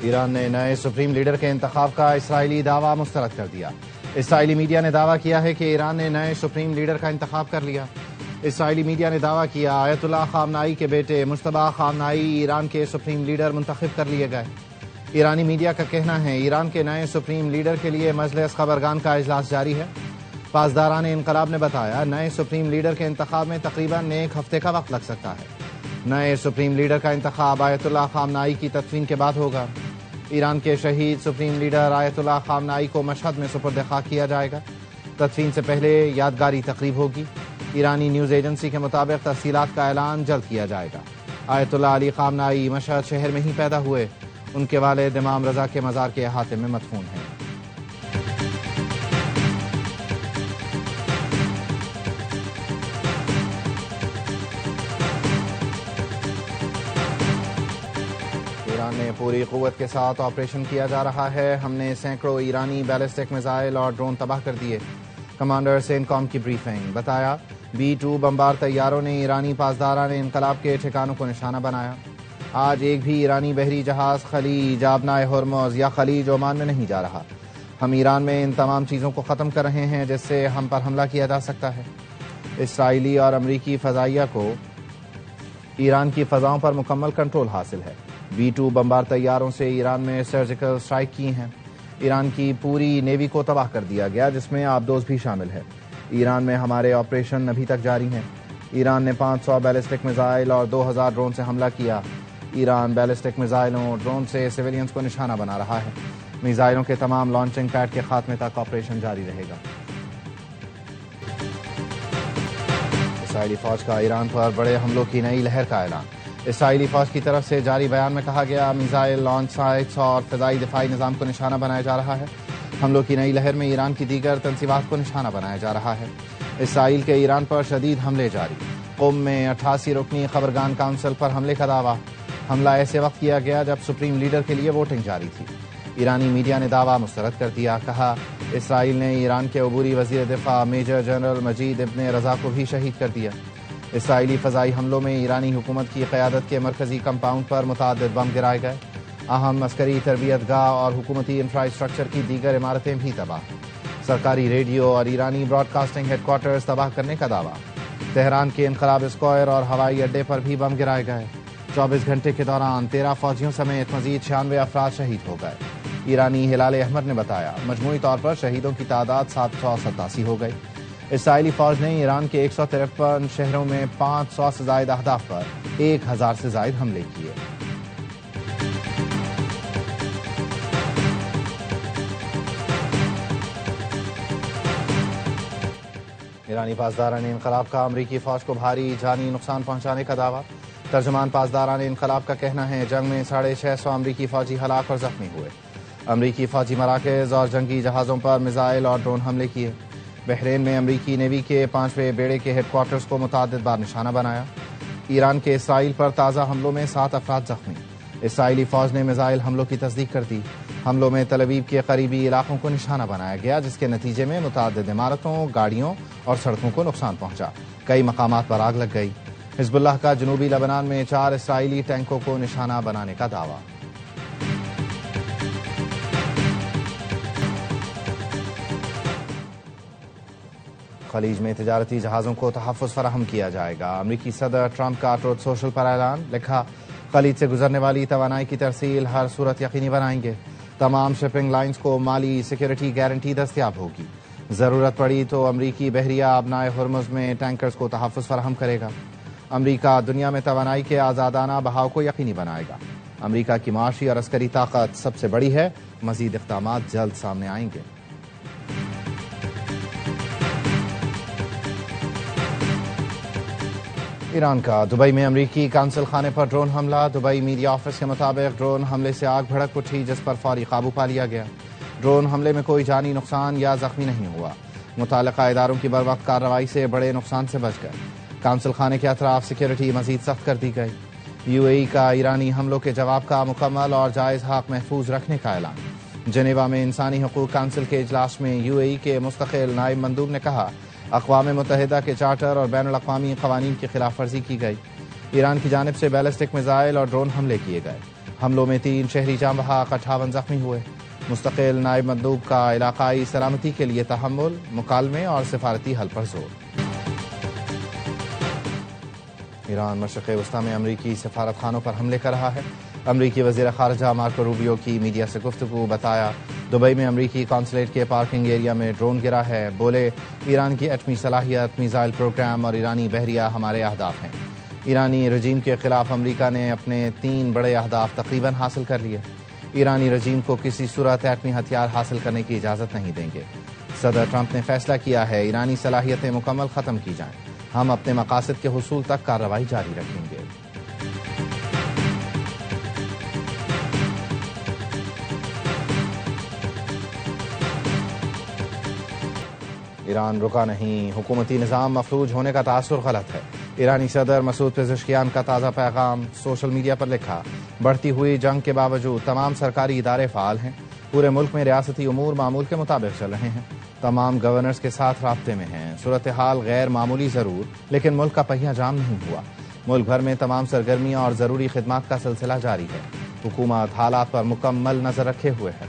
ایران نے نئے supreme leader کے انتخاب کا اسرائیلی دعویٰ مسترد کر دیا۔ اسرائیلی میڈیا نے دعویٰ کیا ہے کہ ایران نے نئے سپریم لیڈر کا انتخاب کر لیا۔ اسرائیلی میڈیا نے دعویٰ کیا آیت اللہ خامنائی کے بیٹے مجتبی خامنائی ایران کے سپریم لیڈر منتخب کر لیے گئے۔ ایرانی میڈیا کا کہنا ہے ایران کے نئے سپریم لیڈر کے لیے مجلس خبرگان کا اجلاس جاری ہے۔ پاسداران انقلاب نے بتایا نئے سپریم لیڈر کے انتخاب میں تقریباً 1 ہفتے کا وقت لگ سکتا ہے۔ نئے سپریم لیڈر کا انتخاب آیت اللہ خامنائی کی تدفین کے بعد ہوگا۔ ایران کے شہید سپریم لیڈر آیت اللہ خامنائی کو مشہد میں سپرد خاک کیا جائے گا۔ تدفین سے پہلے یادگاری تقریب ہوگی۔ ایرانی نیوز ایجنسی کے مطابق تفصیلات کا اعلان جلد کیا جائے گا۔ آیت اللہ علی خامنائی مشہد شہر میں ہی پیدا ہوئے۔ ان کے والد امام رضا کے مزار کے احاطے میں مدفون ہیں۔ ایران نے پوری قوت کے ساتھ آپریشن کیا جا رہا ہے۔ ہم نے سینکڑوں ایرانی بیلسٹک میزائل اور ڈرون تباہ کر دیے۔ کمانڈر سینکام کی بریفنگ بتایا B-2 بمبار طیاروں نے ایرانی پاسداران انقلاب کے ٹھکانوں کو نشانہ بنایا۔ آج ایک بھی ایرانی بحری جہاز خلیج آبنائے ہرمز یا خلیج عمان میں نہیں جا رہا۔ ہم ایران میں ان تمام چیزوں کو ختم کر رہے ہیں جس سے ہم پر حملہ کیا جا سکتا ہے۔ اسرائیلی اور امریکی فضائیہ کو ایران کی فضاؤں پر مکمل کنٹرول حاصل ہے۔ B-2 بمبار طیاروں سے ایران میں سرجیکل سٹرائک کی ہیں۔ ایران کی پوری نیوی کو تباہ کر دیا گیا جس میں آبدوز بھی شامل ہے۔ ایران میں ہمارے آپریشن ابھی تک جاری ہیں۔ ایران نے 500 بیلسٹک میزائل اور 2000 ڈرون سے حملہ کیا۔ ایران بیلسٹک میزائلوں ڈرون سے سیویلینز کو نشانہ بنا رہا ہے۔ میزائلوں کے تمام لانچنگ پیڈ کے خاتمے تک آپریشن جاری رہے گا۔ اسرائیلی فوج کا ایران پر بڑے حملوں کی نئی لہر کا اعلان۔ اسرائیلی فوج کی طرف سے جاری بیان میں کہا گیا میزائل لانچ سائٹس اور فضائی دفاعی نظام کو نشانہ بنایا جا رہا ہے۔ حملوں کی نئی لہر میں ایران کی دیگر تنصیبات کو نشانہ بنایا جا رہا ہے۔ اسرائیل کے ایران پر شدید حملے جاری۔ قم میں 88 رکنی خبرگان کونسل پر حملے کا دعویٰ۔ حملہ ایسے وقت کیا گیا جب سپریم لیڈر کے لیے ووٹنگ جاری تھی۔ ایرانی میڈیا نے دعویٰ مسترد کر دیا۔ کہا اسرائیل نے ایران کے عبوری وزیر دفاع میجر جنرل مجید ابن رضا کو بھی شہید کر دیا۔ اسرائیلی فضائی حملوں میں ایرانی حکومت کی قیادت کے مرکزی کمپاؤنڈ پر متعدد بم گرائے گئے۔ اہم عسکری تربیت گاہ اور حکومتی انفراسٹرکچر کی دیگر عمارتیں بھی تباہ۔ سرکاری ریڈیو اور ایرانی براڈ کاسٹنگ ہیڈ کوارٹرز تباہ کرنے کا دعویٰ۔ تہران کے انقلاب اسکوائر اور ہوائی اڈے پر بھی بم گرائے گئے۔ 24 گھنٹے کے دوران 13 فوجیوں سمیت مزید 96 افراد شہید ہو گئے۔ ایرانی ہلال احمر نے بتایا مجموعی طور پر شہیدوں کی تعداد 787 ہو گئی۔ اسرائیلی فوج نے ایران کے 153 شہروں میں 500 سے زائد اہداف پر 1000 سے زائد حملے کیے۔ ایرانی پاسداران انقلاب کا امریکی فوج کو بھاری جانی نقصان پہنچانے کا دعویٰ۔ ترجمان پاسداران انقلاب کا کہنا ہے جنگ میں 650 امریکی فوجی ہلاک اور زخمی ہوئے۔ امریکی فوجی مراکز اور جنگی جہازوں پر میزائل اور ڈرون حملے کیے۔ بحرین میں امریکی نیوی کے 5ویں بیڑے کے ہیڈ کوارٹرز کو متعدد بار نشانہ بنایا۔ ایران کے اسرائیل پر تازہ حملوں میں 7 افراد زخمی۔ اسرائیلی فوج نے میزائل حملوں کی تصدیق کر دی۔ حملوں میں تل ابیب کے قریبی علاقوں کو نشانہ بنایا گیا جس کے نتیجے میں متعدد عمارتوں، گاڑیوں اور سڑکوں کو نقصان پہنچا۔ کئی مقامات پر آگ لگ گئی۔ حزب اللہ کا جنوبی لبنان میں 4 اسرائیلی ٹینکوں کو نشانہ بنانے کا دعویٰ۔ خلیج میں تجارتی جہازوں کو تحفظ فراہم کیا جائے گا۔ امریکی صدر ٹرمپ کا ٹروتھ سوشل پر اعلان۔ لکھا خلیج سے گزرنے والی توانائی کی ترسیل ہر صورت یقینی بنائیں گے۔ تمام شپنگ لائنز کو مالی سیکورٹی گارنٹی دستیاب ہوگی۔ ضرورت پڑی تو امریکی بحریہ آبنائے ہرمز میں ٹینکرز کو تحفظ فراہم کرے گا۔ امریکہ دنیا میں توانائی کے آزادانہ بہاؤ کو یقینی بنائے گا۔ امریکہ کی معاشی اور عسکری طاقت سب سے بڑی ہے۔ مزید اقدامات جلد سامنے آئیں گے۔ ایران کا دبئی میں امریکی قونصل خانے پر ڈرون حملہ۔ دبئی میڈیا آفس کے مطابق ڈرون حملے سے آگ بھڑک اٹھی جس پر فوری قابو پا لیا گیا۔ ڈرون حملے میں کوئی جانی نقصان یا زخمی نہیں ہوا۔ متعلقہ اداروں کی بروقت کارروائی سے بڑے نقصان سے بچ گئے۔ قونصل خانے کے اطراف سیکورٹی مزید سخت کر دی گئی۔ UAE کا ایرانی حملوں کے جواب کا مکمل اور جائز حق محفوظ رکھنے کا اعلان۔ جنیوا میں انسانی حقوق کونسل کے اجلاس میں UAE کے مستقل نائب مندوب نے کہا اقوام متحدہ کے چارٹر اور بین الاقوامی قوانین کی خلاف ورزی کی گئی۔ ایران کی جانب سے بیلسٹک میزائل اور ڈرون حملے کیے گئے۔ حملوں میں 3 شہری جاں بحق 58 زخمی ہوئے. مستقل نائب مندوب کا علاقائی سلامتی کے لیے تحمل، مکالمے اور سفارتی حل پر زور. ایران مشرق وسطی میں امریکی سفارت خانوں پر حملے کر رہا ہے. امریکی وزیر خارجہ مارکو روبیو کی میڈیا سے گفتگو. بتایا دبئی میں امریکی قونصلیٹ کے پارکنگ ایریا میں ڈرون گرا ہے. بولے ایران کی ایٹمی صلاحیت، میزائل پروگرام اور ایرانی بحریہ ہمارے اہداف ہیں. ایرانی رجیم کے خلاف امریکہ نے اپنے 3 بڑے اہداف تقریباً حاصل کر لیے. ایرانی رجیم کو کسی صورت ایٹمی ہتھیار حاصل کرنے کی اجازت نہیں دیں گے. صدر ٹرمپ نے فیصلہ کیا ہے ایرانی صلاحیتیں مکمل ختم کی جائیں. ہم اپنے مقاصد کے حصول تک کارروائی جاری رکھیں گے. ایران رکا نہیں، حکومتی نظام مفلوج ہونے کا تاثر غلط ہے. ایرانی صدر مسعود پزشکیان کا تازہ پیغام سوشل میڈیا پر لکھا. بڑھتی ہوئی جنگ کے باوجود تمام سرکاری ادارے فعال ہیں. پورے ملک میں ریاستی امور معمول کے مطابق چل رہے ہیں. تمام گورنرز کے ساتھ رابطے میں ہیں. صورتحال غیر معمولی ضرور، لیکن ملک کا پہیہ جام نہیں ہوا. ملک بھر میں تمام سرگرمیاں اور ضروری خدمات کا سلسلہ جاری ہے. حکومت حالات پر مکمل نظر رکھے ہوئے ہے.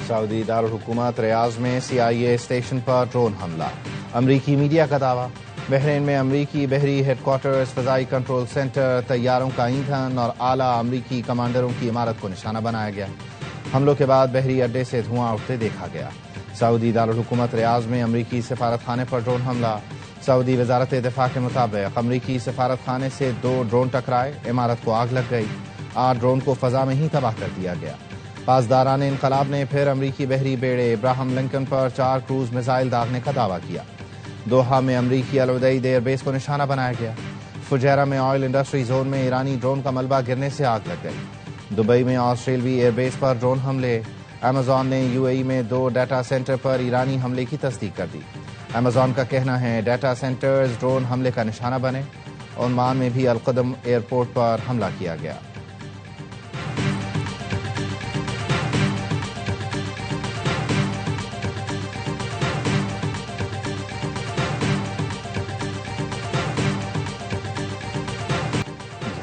سعودی دارالحکومت ریاض میں CIA اسٹیشن پر ڈرون حملہ. امریکی میڈیا کا دعویٰ بحرین میں امریکی بحری ہیڈ کوارٹرز، فضائی کنٹرول سینٹر، طیاروں کا ایندھن اور اعلیٰ امریکی کمانڈروں کی عمارت کو نشانہ بنایا گیا. حملوں کے بعد بحری اڈے سے دھواں اٹھتے دیکھا گیا. سعودی دارالحکومت ریاض میں امریکی سفارت خانے پر ڈرون حملہ. سعودی وزارت دفاع کے مطابق امریکی سفارت خانے سے 2 ڈرون ٹکرائے، عمارت کو آگ لگ گئی. 8 ڈرون کو فضا میں ہی تباہ کر دیا گیا. پاسداران انقلاب نے پھر امریکی بحری بیڑے ابراہم لنکن پر 4 کروز میزائل داغنے کا دعویٰ کیا. دوحہ میں امریکی العدید ایئر بیس کو نشانہ بنایا گیا. فجیرہ میں آئل انڈسٹری زون میں ایرانی ڈرون کا ملبہ گرنے سے آگ لگ گئی. دبئی میں آسٹریلوی ایئر بیس پر ڈرون حملے. ایمیزون نے UAE میں 2 ڈیٹا سینٹر پر ایرانی حملے کی تصدیق کر دی. ایمیزون کا کہنا ہے ڈیٹا سینٹرز ڈرون حملے کا نشانہ بنے. عمان میں بھی القدم ایئرپورٹ پر حملہ کیا گیا.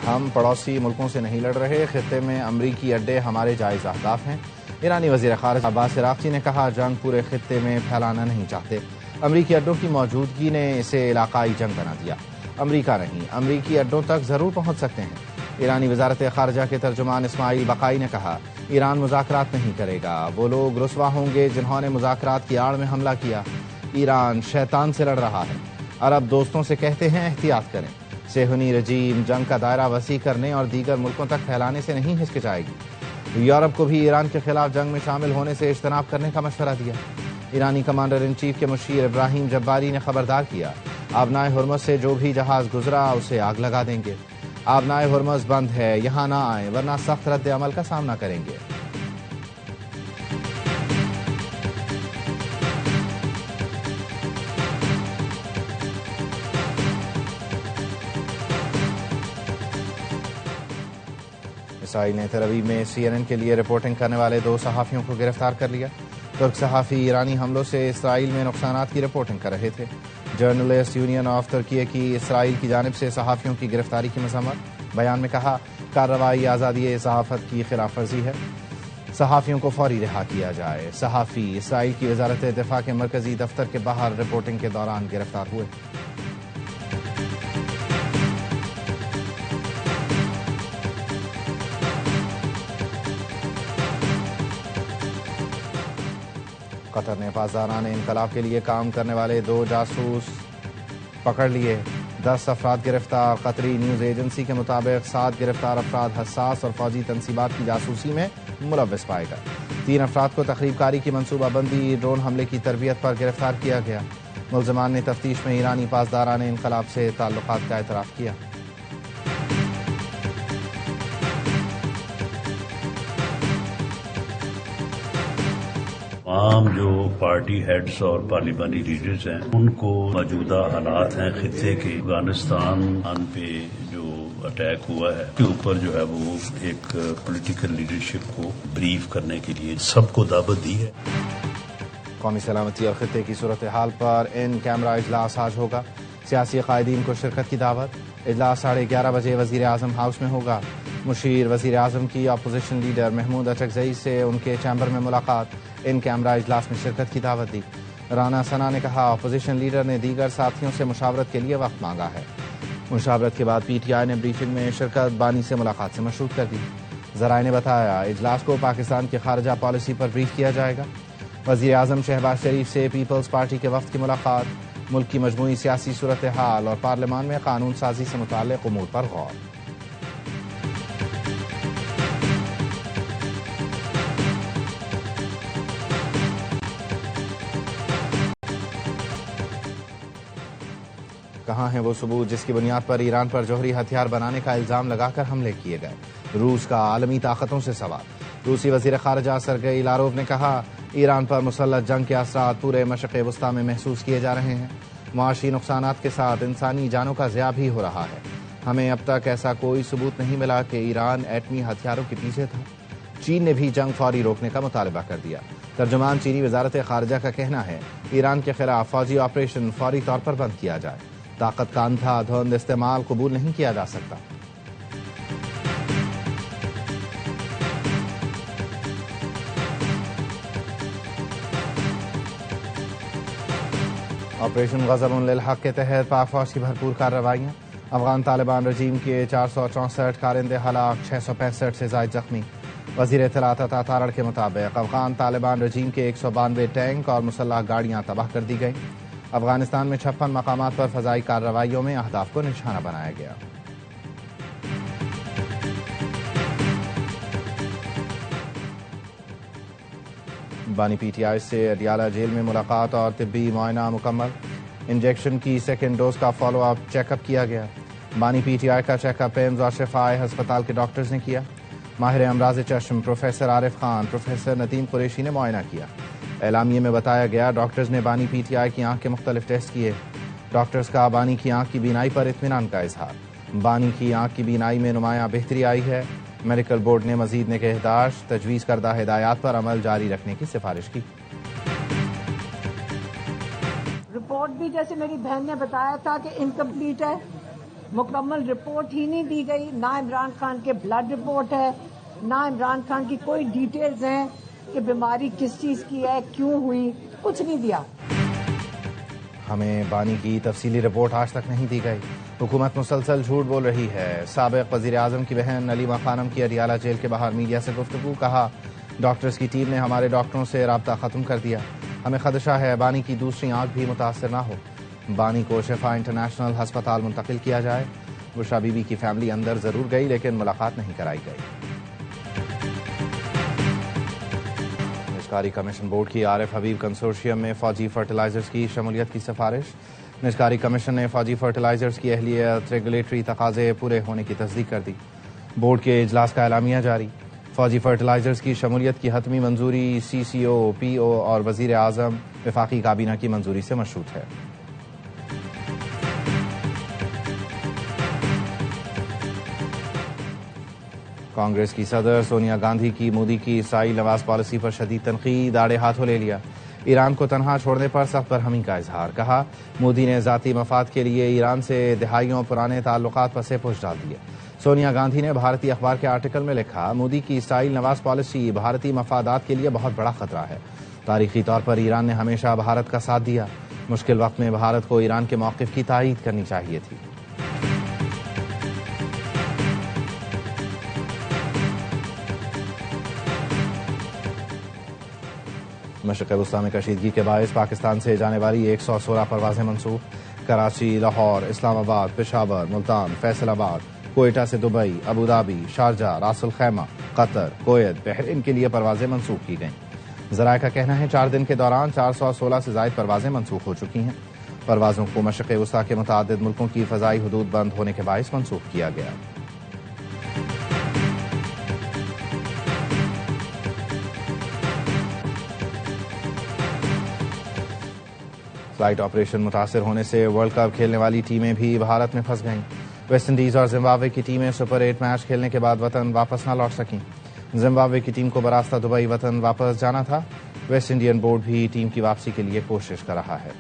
ہم پڑوسی ملکوں سے نہیں لڑ رہے، خطے میں امریکی اڈے ہمارے جائز اہداف ہیں. ایرانی وزیر خارجہ عباس عراقچی نے کہا جنگ پورے خطے میں پھیلانا نہیں چاہتے. امریکی اڈوں کی موجودگی نے اسے علاقائی جنگ بنا دیا. امریکہ نہیں، امریکی اڈوں تک ضرور پہنچ سکتے ہیں. ایرانی وزارت خارجہ کے ترجمان اسماعیل بقائی نے کہا ایران مذاکرات نہیں کرے گا. وہ لوگ رسوا ہوں گے جنہوں نے مذاکرات کی آڑ میں حملہ کیا. ایران شیطان سے لڑ رہا ہے. عرب دوستوں سے کہتے ہیں احتیاط کریں. صہیونی رجیم جنگ کا دائرہ وسیع کرنے اور دیگر ملکوں تک پھیلانے سے نہیں ہچکچائے گی. یورپ کو بھی ایران کے خلاف جنگ میں شامل ہونے سے اجتناب کرنے کا مشورہ دیا. ایرانی کمانڈر ان چیف کے مشیر ابراہیم جباری نے خبردار کیا آبنائے ہرمز سے جو بھی جہاز گزرا اسے آگ لگا دیں گے. آبنائے ہرمز بند ہے، یہاں نہ آئیں ورنہ سخت رد عمل کا سامنا کریں گے. اسرائیل نے تل ابیب میں CNN کے لیے رپورٹنگ کرنے والے 2 صحافیوں کو گرفتار کر لیا. ترک صحافی ایرانی حملوں سے اسرائیل میں نقصانات کی رپورٹنگ کر رہے تھے. جرنلسٹ یونین آف ترکی کی اسرائیل کی جانب سے صحافیوں کی گرفتاری کی مذمت. بیان میں کہا کارروائی آزادی صحافت کی خلاف ورزی ہے. صحافیوں کو فوری رہا کیا جائے. صحافی اسرائیل کی وزارت دفاع کے مرکزی دفتر کے باہر رپورٹنگ کے دوران گرفتار ہوئے. قطر نے پاسداران انقلاب کے لیے کام کرنے والے 2 جاسوس پکڑ لیے. 10 افراد گرفتار. قطری نیوز ایجنسی کے مطابق 7 گرفتار افراد حساس اور فوجی تنصیبات کی جاسوسی میں ملوث پائے گئے. 3 افراد کو تخریب کاری کی منصوبہ بندی، ڈرون حملے کی تربیت پر گرفتار کیا گیا. ملزمان نے تفتیش میں ایرانی پاسداران انقلاب سے تعلقات کا اعتراف کیا. تمام جو پارٹی ہیڈز اور پارلیمانی لیڈرز ہیں ان کو موجودہ حالات ہیں خطے کے، افغانستان پہ جو اٹیک ہوا ہے کے اوپر جو ہے وہ ایک پولیٹیکل لیڈرشپ کو بریف کرنے کے لیے سب کو دعوت دی ہے. قومی سلامتی اور خطے کی صورتحال پر ان کیمرہ اجلاس آج ہوگا، سیاسی قائدین کو شرکت کی دعوت۔ اجلاس 11:30 بجے وزیر اعظم ہاؤس میں ہوگا۔ مشیر وزیر اعظم کی اپوزیشن لیڈر محمود اچکزئی سے ان کے چیمبر میں ملاقات، ان کیمرہ اجلاس میں شرکت کی دعوت دی۔ رانا ثنا نے کہا اپوزیشن لیڈر نے دیگر ساتھیوں سے مشاورت کے لیے وقت مانگا ہے۔ مشاورت کے بعد پی ٹی آئی نے بریفنگ میں شرکت بانی سے ملاقات سے مشروط کر دی۔ ذرائع نے بتایا اجلاس کو پاکستان کی خارجہ پالیسی پر بریف کیا جائے گا۔ وزیر اعظم شہباز شریف سے پیپلز پارٹی کے وفد کی ملاقات، ملک کی مجموعی سیاسی صورتحال اور پارلیمان میں قانون سازی سے متعلق امور پر غور۔ کہاں ہیں وہ ثبوت جس کی بنیاد پر ایران پر جوہری ہتھیار بنانے کا الزام لگا کر حملے کیے گئے؟ روس کا عالمی طاقتوں سے سوال۔ روسی وزیر خارجہ سرگئی لاروف نے کہا ایران پر مسلح جنگ کے اثرات پورے مشرق وسطیٰ میں محسوس کیے جا رہے ہیں، معاشی نقصانات کے ساتھ انسانی جانوں کا ضیاع بھی ہو رہا ہے۔ ہمیں اب تک ایسا کوئی ثبوت نہیں ملا کہ ایران ایٹمی ہتھیاروں کے پیچھے تھا۔ چین نے بھی جنگ فوری روکنے کا مطالبہ کر دیا۔ ترجمان چینی وزارت خارجہ کا کہنا ہے ایران کے خلاف فوجی آپریشن فوری طور پر بند کیا جائے، طاقت کا اندھا دھند استعمال قبول نہیں کیا جا سکتا۔ آپریشن غضب للحق کے تحت پاک فوج کی بھرپور کارروائیاں، افغان طالبان رجیم کے 464 کارندے ہلاک، 665 سے زائد زخمی۔ وزیر اطلاعات عطا تارڑ کے مطابق افغان طالبان رجیم کے 192 ٹینک اور مسلح گاڑیاں تباہ کر دی گئیں۔ افغانستان میں 56 مقامات پر فضائی کارروائیوں میں اہداف کو نشانہ بنایا گیا۔ بانی پی ٹی آئی سے اڈیالہ جیل میں ملاقات اور طبی معائنہ مکمل، انجیکشن کی سیکنڈ ڈوز کا فالو اپ چیک اپ کیا گیا۔ بانی پی ٹی آئی کا چیک اپ ایمز اور شفائے ہسپتال کے ڈاکٹرز نے کیا۔ ماہر امراض چشم پروفیسر عارف خان، پروفیسر ندیم قریشی نے معائنہ کیا۔ اعلامیے میں بتایا گیا ڈاکٹرز نے بانی پی ٹی آئی کی آنکھ کے مختلف ٹیسٹ کیے۔ ڈاکٹرز کا بانی کی آنکھ کی بینائی پر اطمینان کا اظہار۔ بانی کی آنکھ کی بینائی میں نمایاں بہتری آئی ہے۔ میڈیکل بورڈ نے مزید نگہداشت، تجویز کردہ ہدایات پر عمل جاری رکھنے کی سفارش کی۔ رپورٹ بھی جیسے میری بہن نے بتایا تھا کہ انکمپلیٹ ہے، مکمل رپورٹ ہی نہیں دی گئی، نہ عمران خان کے بلڈ رپورٹ ہے، نہ عمران خان کی کوئی ڈیٹیلز ہیں کہ بیماری کس چیز کی ہے، کیوں ہوئی، کچھ نہیں دیا۔ ہمیں بانی کی تفصیلی رپورٹ آج تک نہیں دی گئی۔ حکومت مسلسل جھوٹ بول رہی ہے۔ سابق وزیر اعظم کی بہن علیمہ خانم کی اڈیالہ جیل کے باہر میڈیا سے گفتگو، کہا ڈاکٹرز کی ٹیم نے ہمارے ڈاکٹروں سے رابطہ ختم کر دیا، ہمیں خدشہ ہے بانی کی دوسری آنکھ بھی متاثر نہ ہو، بانی کو شفا انٹرنیشنل ہسپتال منتقل کیا جائے۔ بشرا بی بی کی فیملی اندر ضرور گئی لیکن ملاقات نہیں کرائی گئی۔ نجکاری کمیشن بورڈ کی عارف حبیب کنسورشیم میں فوجی فرٹیلائزرز کی شمولیت کی سفارش۔ نجکاری کمیشن نے فوجی فرٹیلائزرز کی اہلیت ریگولیٹری تقاضے پورے ہونے کی تصدیق کر دی۔ بورڈ کے اجلاس کا اعلامیہ جاری۔ فوجی فرٹیلائزرز کی شمولیت کی حتمی منظوری سی سی او، پی او اور وزیر اعظم وفاقی کابینہ کی منظوری سے مشروط ہے۔ کانگریس کی صدر سونیا گاندھی کی مودی کی اسرائیل نواز پالیسی پر شدید تنقید، آڑے ہاتھوں لے لیا۔ ایران کو تنہا چھوڑنے پر سخت برہمی کا اظہار، کہا مودی نے ذاتی مفاد کے لیے ایران سے دہائیوں پرانے تعلقات پسے پوش ڈال دیے۔ سونیا گاندھی نے بھارتی اخبار کے آرٹیکل میں لکھا مودی کی اسرائیل نواز پالیسی بھارتی مفادات کے لیے بہت بڑا خطرہ ہے۔ تاریخی طور پر ایران نے ہمیشہ بھارت کا ساتھ دیا، مشکل وقت میں بھارت کو ایران کے موقف کی تائید کرنی چاہیے تھی۔ مشرق وسطیٰ میں کشیدگی کے باعث پاکستان سے جانے والی 116 پروازیں منسوخ۔ کراچی، لاہور، اسلام آباد، پشاور، ملتان، فیصل آباد، کوئٹہ سے Dubai, Abu Dhabi, Sharjah, Ras Al Khaimah, Qatar, Kuwait, Bahrain کے لیے پروازیں منسوخ کی گئیں۔ ذرائع کا کہنا ہے 4 دن کے دوران 416 سے زائد پروازیں منسوخ ہو چکی ہیں۔ پروازوں کو مشرق وسطیٰ کے متعدد ملکوں کی فضائی حدود بند ہونے کے باعث منسوخ کیا گیا۔ فلائٹ آپریشن متاثر ہونے سے ورلڈ کپ کھیلنے والی ٹیمیں بھی بھارت میں پھنس گئیں۔ ویسٹ انڈیز اور زمبابوے کی ٹیمیں سپر 8 میچ کھیلنے کے بعد وطن واپس نہ لوٹ سکیں۔ زمبابوے کی ٹیم کو براستہ دبئی وطن واپس جانا تھا۔ ویسٹ انڈین بورڈ بھی ٹیم کی واپسی کے لیے کوشش کر رہا ہے۔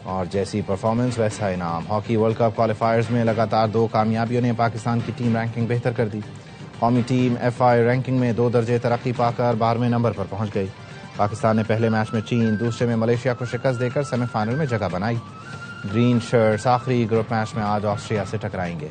اور جیسی پرفارمنس ویسا انعام۔ ہاکی ورلڈ کپ کوالیفائرز میں لگاتار 2 کامیابیوں نے پاکستان کی ٹیم رینکنگ بہتر کر دی۔ قومی ٹیم FI رینکنگ میں 2 درجے ترقی پا کر 12ویں نمبر پر پہنچ گئی۔ پاکستان نے پہلے میچ میں چین، دوسرے میں ملیشیا کو شکست دے کر سیمی فائنل میں جگہ بنائی۔ گرین شرٹس آخری گروپ میچ میں آج آسٹریا سے ٹکرائیں گے۔